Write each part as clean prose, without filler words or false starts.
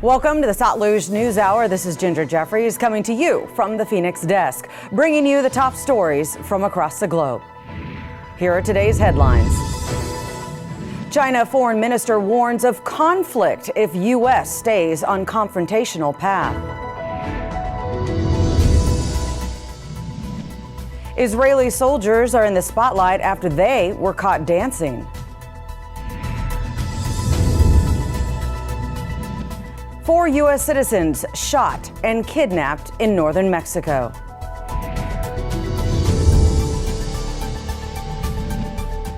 Welcome to the SATLUJ News Hour. This is Ginger Jeffries coming to you from the Phoenix desk, bringing you the top stories from across the globe. Here are today's headlines. China foreign minister warns of conflict if U.S. stays on confrontational path. Israeli soldiers are in the spotlight after they were caught dancing. 4 U.S. citizens shot and kidnapped in northern Mexico.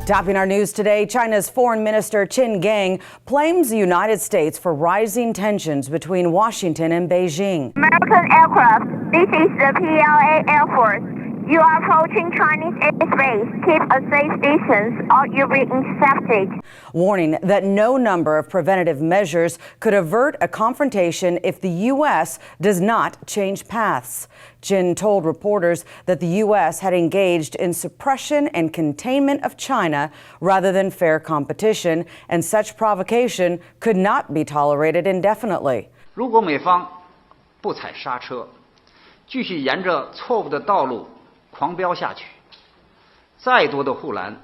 Topping our news today, China's Foreign Minister Qin Gang blames the United States for rising tensions between Washington and Beijing. American aircraft, this is the PLA Air Force. You are approaching Chinese airspace. Keep a safe distance or you'll be intercepted. Warning that no number of preventative measures could avert a confrontation if the U.S. does not change paths. Qin told reporters that the U.S. had engaged in suppression and containment of China rather than fair competition, and such provocation could not be tolerated indefinitely. 如果美方不踩刹车，继续沿着错误的道路 狂飙下去，再多的护栏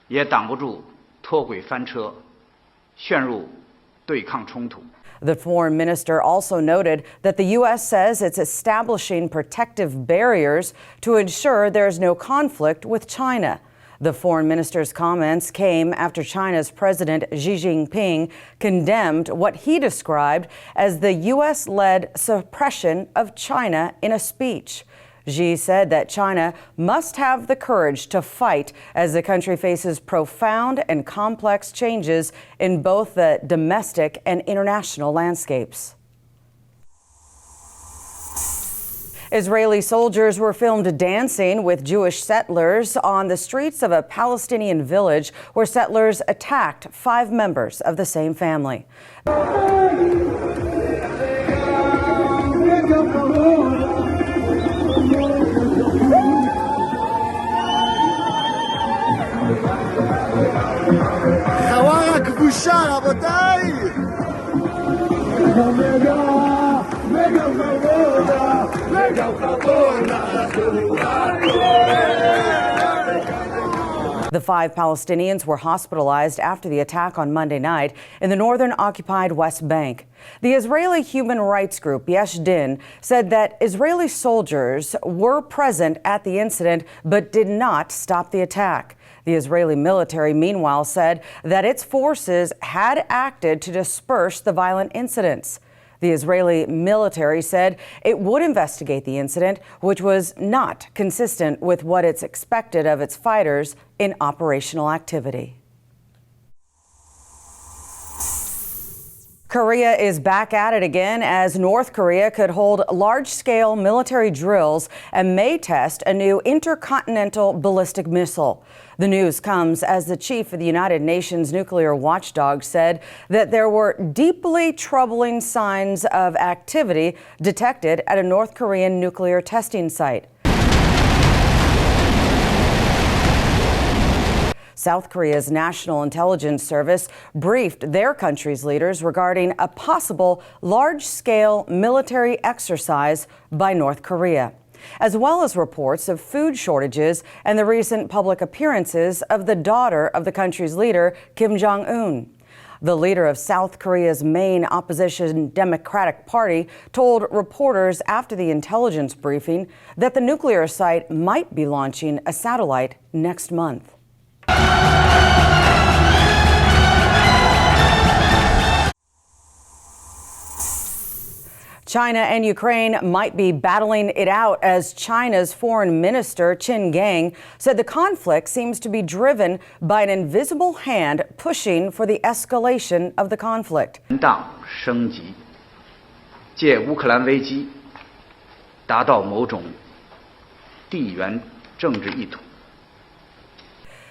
也挡不住脱轨翻车，陷入对抗冲突。 The foreign minister also noted that the U.S. says it's establishing protective barriers to ensure there's no conflict with China. The foreign minister's comments came after China's President Xi Jinping condemned what he described as the U.S.-led suppression of China in a speech. Xi said that China must have the courage to fight as the country faces profound and complex changes in both the domestic and international landscapes. Israeli soldiers were filmed dancing with Jewish settlers on the streets of a Palestinian village where settlers attacked 5 members of the same family. The 5 Palestinians were hospitalized after the attack on Monday night in the northern occupied West Bank. The Israeli human rights group Yesh Din said that Israeli soldiers were present at the incident but did not stop the attack. The Israeli military, meanwhile, said that its forces had acted to disperse the violent incidents. The Israeli military said it would investigate the incident, which was not consistent with what it's expected of its fighters in operational activity. Korea is back at it again as North Korea could hold large-scale military drills and may test a new intercontinental ballistic missile. The news comes as the chief of the United Nations nuclear watchdog said that there were deeply troubling signs of activity detected at a North Korean nuclear testing site. South Korea's National Intelligence Service briefed their country's leaders regarding a possible large-scale military exercise by North Korea, as well as reports of food shortages and the recent public appearances of the daughter of the country's leader, Kim Jong-un. The leader of South Korea's main opposition Democratic Party told reporters after the intelligence briefing that the nuclear site might be launching a satellite next month. China and Ukraine might be battling it out as China's foreign minister Qin Gang said the conflict seems to be driven by an invisible hand pushing for the escalation of the conflict. 升级，借乌克兰危机，达到某种地缘政治意图。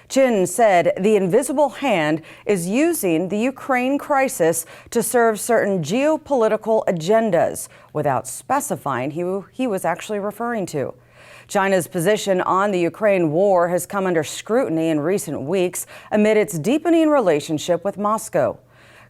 Qin said the invisible hand is using the Ukraine crisis to serve certain geopolitical agendas without specifying who he was actually referring to. China's position on the Ukraine war has come under scrutiny in recent weeks amid its deepening relationship with Moscow.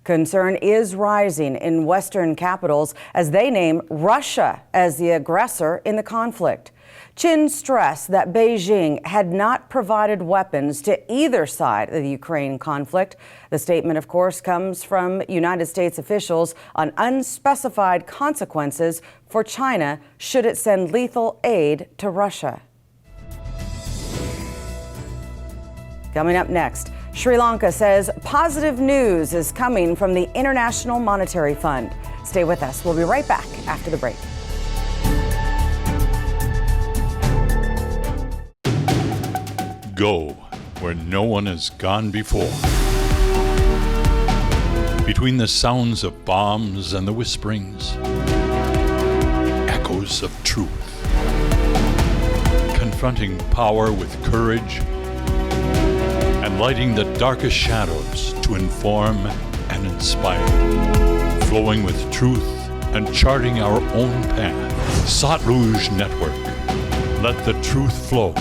Concern is rising in Western capitals as they name Russia as the aggressor in the conflict. Chin stressed that Beijing had not provided weapons to either side of the Ukraine conflict. The statement, of course, comes from United States officials on unspecified consequences for China should it send lethal aid to Russia. Coming up next, Sri Lanka says positive news is coming from the International Monetary Fund. Stay with us. We'll be right back after the break. Go where no one has gone before. Between the sounds of bombs and the whisperings, echoes of truth. Confronting power with courage and lighting the darkest shadows to inform and inspire. Flowing with truth and charting our own path. SATLUJ Network. Let the truth flow.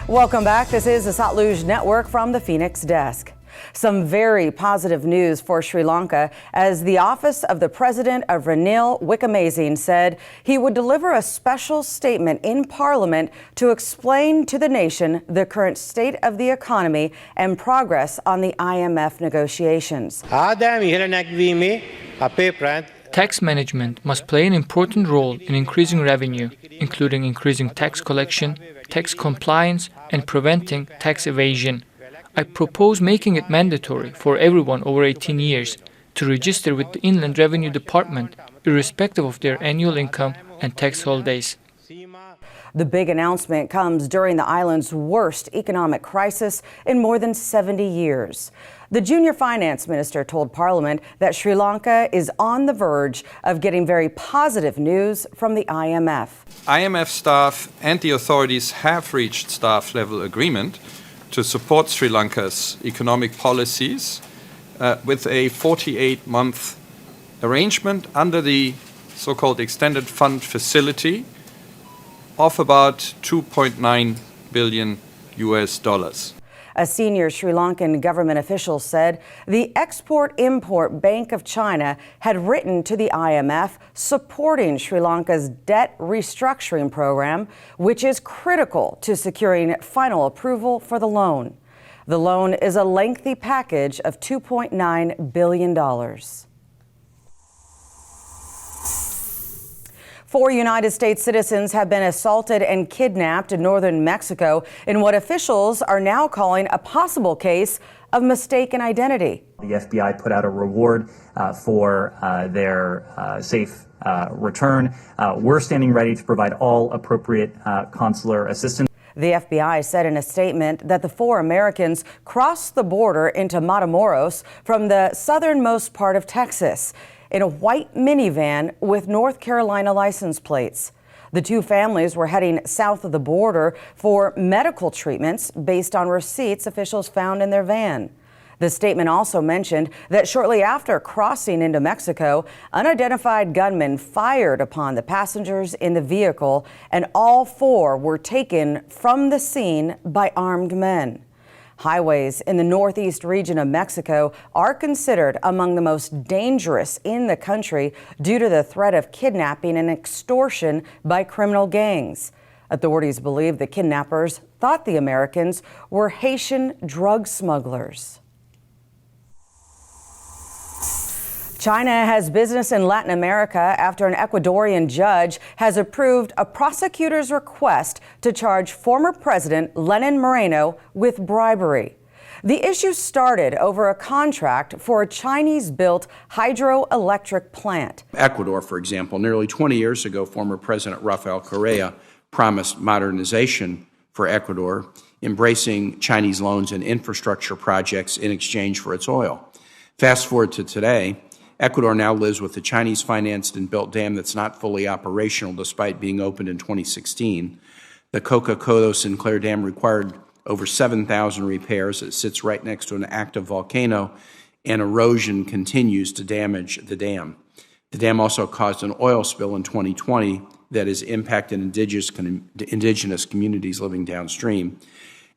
Welcome back. This is the SATLUJ Network from the Phoenix desk. Some very positive news for Sri Lanka as the office of the president of Ranil Wickremesinghe said he would deliver a special statement in Parliament to explain to the nation the current state of the economy and progress on the IMF negotiations. Tax management must play an important role in increasing revenue, including increasing tax collection, tax compliance, and preventing tax evasion. I propose making it mandatory for everyone over 18 years to register with the Inland Revenue Department, irrespective of their annual income and tax holidays. The big announcement comes during the island's worst economic crisis in more than 70 years. The junior finance minister told Parliament that Sri Lanka is on the verge of getting very positive news from the IMF. IMF staff and the authorities have reached staff-level agreement to support Sri Lanka's economic policies with a 48-month arrangement under the so-called extended fund facility of about $2.9 billion. A senior Sri Lankan government official said the Export-Import Bank of China had written to the IMF supporting Sri Lanka's debt restructuring program, which is critical to securing final approval for the loan. The loan is a lengthy package of $2.9 billion. 4 United States citizens have been assaulted and kidnapped in northern Mexico in what officials are now calling a possible case of mistaken identity. The FBI put out a reward for their safe return. We're standing ready to provide all appropriate consular assistance. The FBI said in a statement that the 4 Americans crossed the border into Matamoros from the southernmost part of Texas in a white minivan with North Carolina license plates. The 2 families were heading south of the border for medical treatments based on receipts officials found in their van. The statement also mentioned that shortly after crossing into Mexico, unidentified gunmen fired upon the passengers in the vehicle, and all 4 were taken from the scene by armed men. Highways in the northeast region of Mexico are considered among the most dangerous in the country due to the threat of kidnapping and extortion by criminal gangs. Authorities believe the kidnappers thought the Americans were Haitian drug smugglers. China has business in Latin America after an Ecuadorian judge has approved a prosecutor's request to charge former President Lenin Moreno with bribery. The issue started over a contract for a Chinese-built hydroelectric plant. Ecuador, for example, nearly 20 years ago, former President Rafael Correa promised modernization for Ecuador, embracing Chinese loans and infrastructure projects in exchange for its oil. Fast forward to today, Ecuador now lives with a Chinese-financed and built dam that's not fully operational despite being opened in 2016. The Coca-Cola Sinclair Dam required over 7,000 repairs. It sits right next to an active volcano, and erosion continues to damage the dam. The dam also caused an oil spill in 2020 that has impacted indigenous communities living downstream.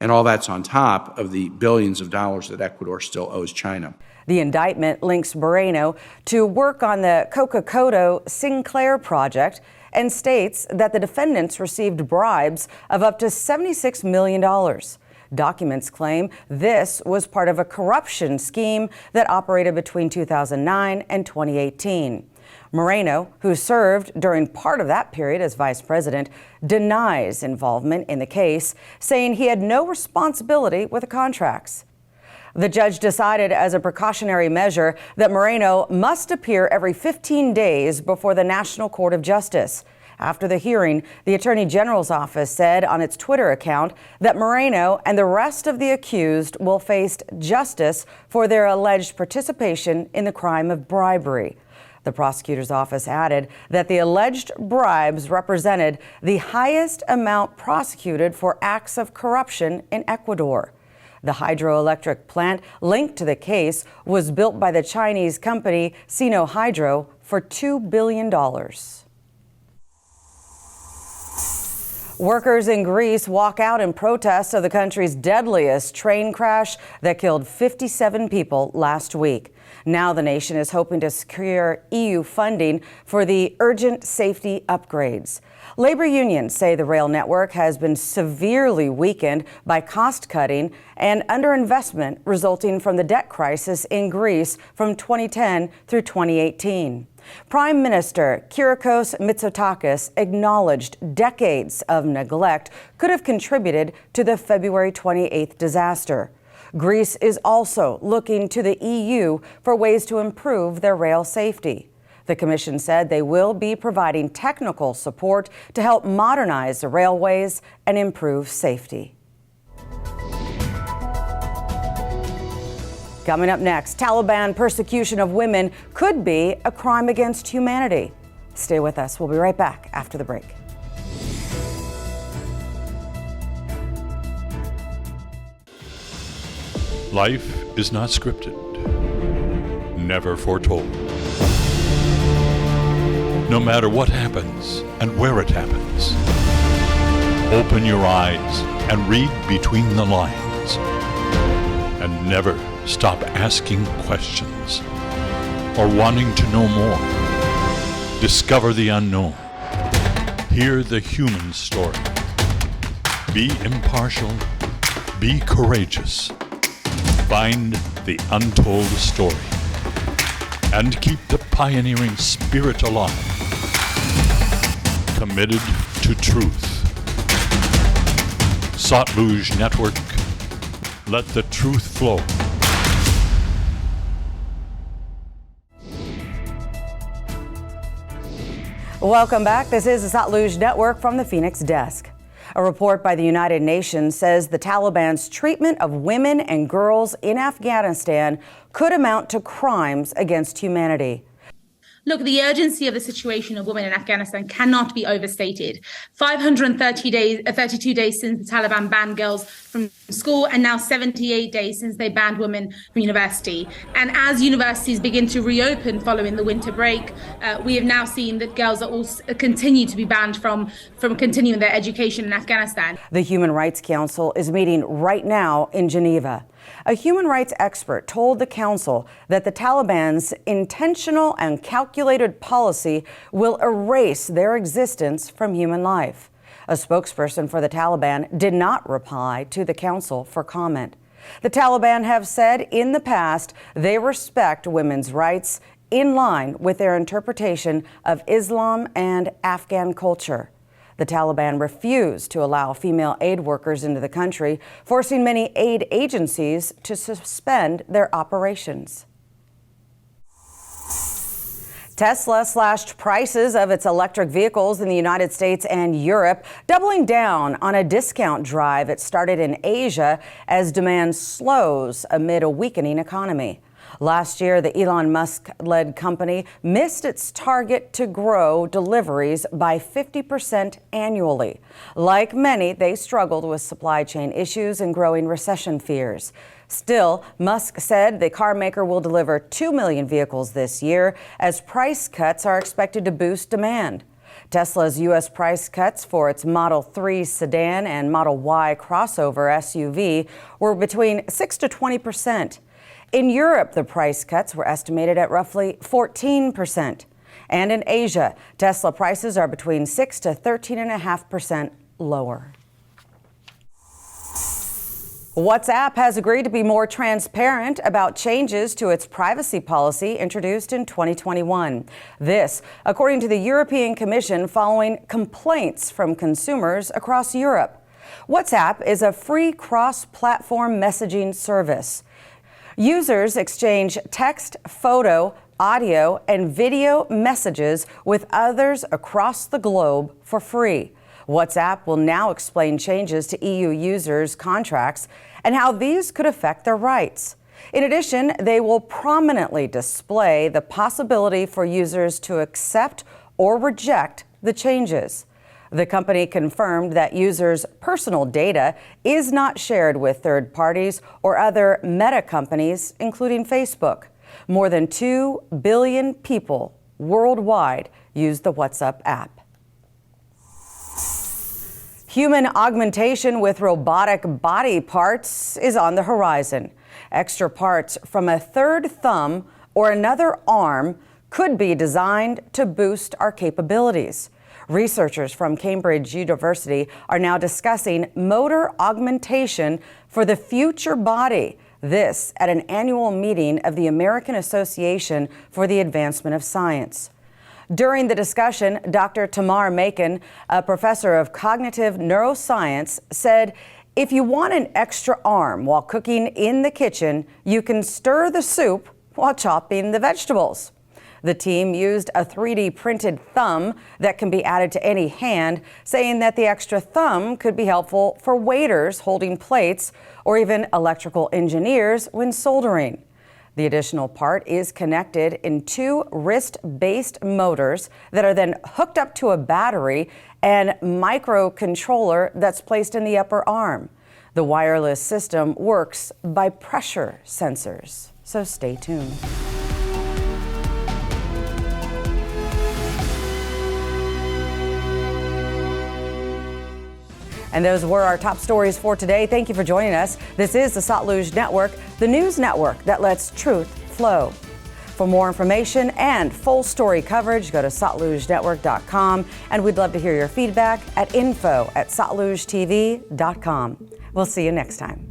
And all that's on top of the billions of dollars that Ecuador still owes China. The indictment links Moreno to work on the Coca-Cola Sinclair project and states that the defendants received bribes of up to $76 million. Documents claim this was part of a corruption scheme that operated between 2009 and 2018. Moreno, who served during part of that period as vice president, denies involvement in the case, saying he had no responsibility with the contracts. The judge decided as a precautionary measure that Moreno must appear every 15 days before the National Court of Justice. After the hearing, the Attorney General's office said on its Twitter account that Moreno and the rest of the accused will face justice for their alleged participation in the crime of bribery. The prosecutor's office added that the alleged bribes represented the highest amount prosecuted for acts of corruption in Ecuador. The hydroelectric plant linked to the case was built by the Chinese company Sino Hydro for $2 billion. Workers in Greece walk out in protest of the country's deadliest train crash that killed 57 people last week. Now the nation is hoping to secure EU funding for the urgent safety upgrades. Labor unions say the rail network has been severely weakened by cost cutting and underinvestment resulting from the debt crisis in Greece from 2010 through 2018. Prime Minister Kyriakos Mitsotakis acknowledged decades of neglect could have contributed to the February 28th disaster. Greece is also looking to the EU for ways to improve their rail safety. The Commission said they will be providing technical support to help modernize the railways and improve safety. Coming up next, Taliban persecution of women could be a crime against humanity. Stay with us. We'll be right back after the break. Life is not scripted, never foretold. No matter what happens and where it happens, open your eyes and read between the lines. And never stop asking questions or wanting to know more. Discover the unknown. Hear the human story. Be impartial. Be courageous. Find the untold story. And keep the pioneering spirit alive. Committed to truth. SATLUJ Network. Let the truth flow. Welcome back. This is the SATLUJ Network from the Phoenix desk. A report by the United Nations says the Taliban's treatment of women and girls in Afghanistan could amount to crimes against humanity. Look, the urgency of the situation of women in Afghanistan cannot be overstated. 32 days since the Taliban banned girls from school, and now 78 days since they banned women from university. And as universities begin to reopen following the winter break, we have now seen that girls are also continue to be banned from continuing their education in Afghanistan. The Human Rights Council is meeting right now in Geneva. A human rights expert told the council that the Taliban's intentional and calculated policy will erase their existence from human life. A spokesperson for the Taliban did not reply to the council for comment. The Taliban have said in the past they respect women's rights in line with their interpretation of Islam and Afghan culture. The Taliban refused to allow female aid workers into the country, forcing many aid agencies to suspend their operations. Tesla slashed prices of its electric vehicles in the United States and Europe, doubling down on a discount drive it started in Asia as demand slows amid a weakening economy. Last year, the Elon Musk-led company missed its target to grow deliveries by 50% annually. Like many, they struggled with supply chain issues and growing recession fears. Still, Musk said the car maker will deliver 2 million vehicles this year as price cuts are expected to boost demand. Tesla's U.S. price cuts for its Model 3 sedan and Model Y crossover SUV were between 6 to 20%. In Europe, the price cuts were estimated at roughly 14%. And in Asia, Tesla prices are between 6 to 13.5% lower. WhatsApp has agreed to be more transparent about changes to its privacy policy introduced in 2021. This, according to the European Commission, following complaints from consumers across Europe. WhatsApp is a free cross-platform messaging service. Users exchange text, photo, audio, and video messages with others across the globe for free. WhatsApp will now explain changes to EU users' contracts and how these could affect their rights. In addition, they will prominently display the possibility for users to accept or reject the changes. The company confirmed that users' personal data is not shared with third parties or other meta companies, including Facebook. More than 2 billion people worldwide use the WhatsApp app. Human augmentation with robotic body parts is on the horizon. Extra parts from a third thumb or another arm could be designed to boost our capabilities. Researchers from Cambridge University are now discussing motor augmentation for the future body. This at an annual meeting of the American Association for the Advancement of Science. During the discussion, Dr. Tamar Macon, a professor of cognitive neuroscience, said, if you want an extra arm while cooking in the kitchen, you can stir the soup while chopping the vegetables. The team used a 3D printed thumb that can be added to any hand, saying that the extra thumb could be helpful for waiters holding plates or even electrical engineers when soldering. The additional part is connected in 2 wrist-based motors that are then hooked up to a battery and microcontroller that's placed in the upper arm. The wireless system works by pressure sensors, so stay tuned. And those were our top stories for today. Thank you for joining us. This is the SATLUJ Network, the news network that lets truth flow. For more information and full story coverage, go to SATLUJNetwork.com. And we'd love to hear your feedback at info@SATLUJTV.com. We'll see you next time.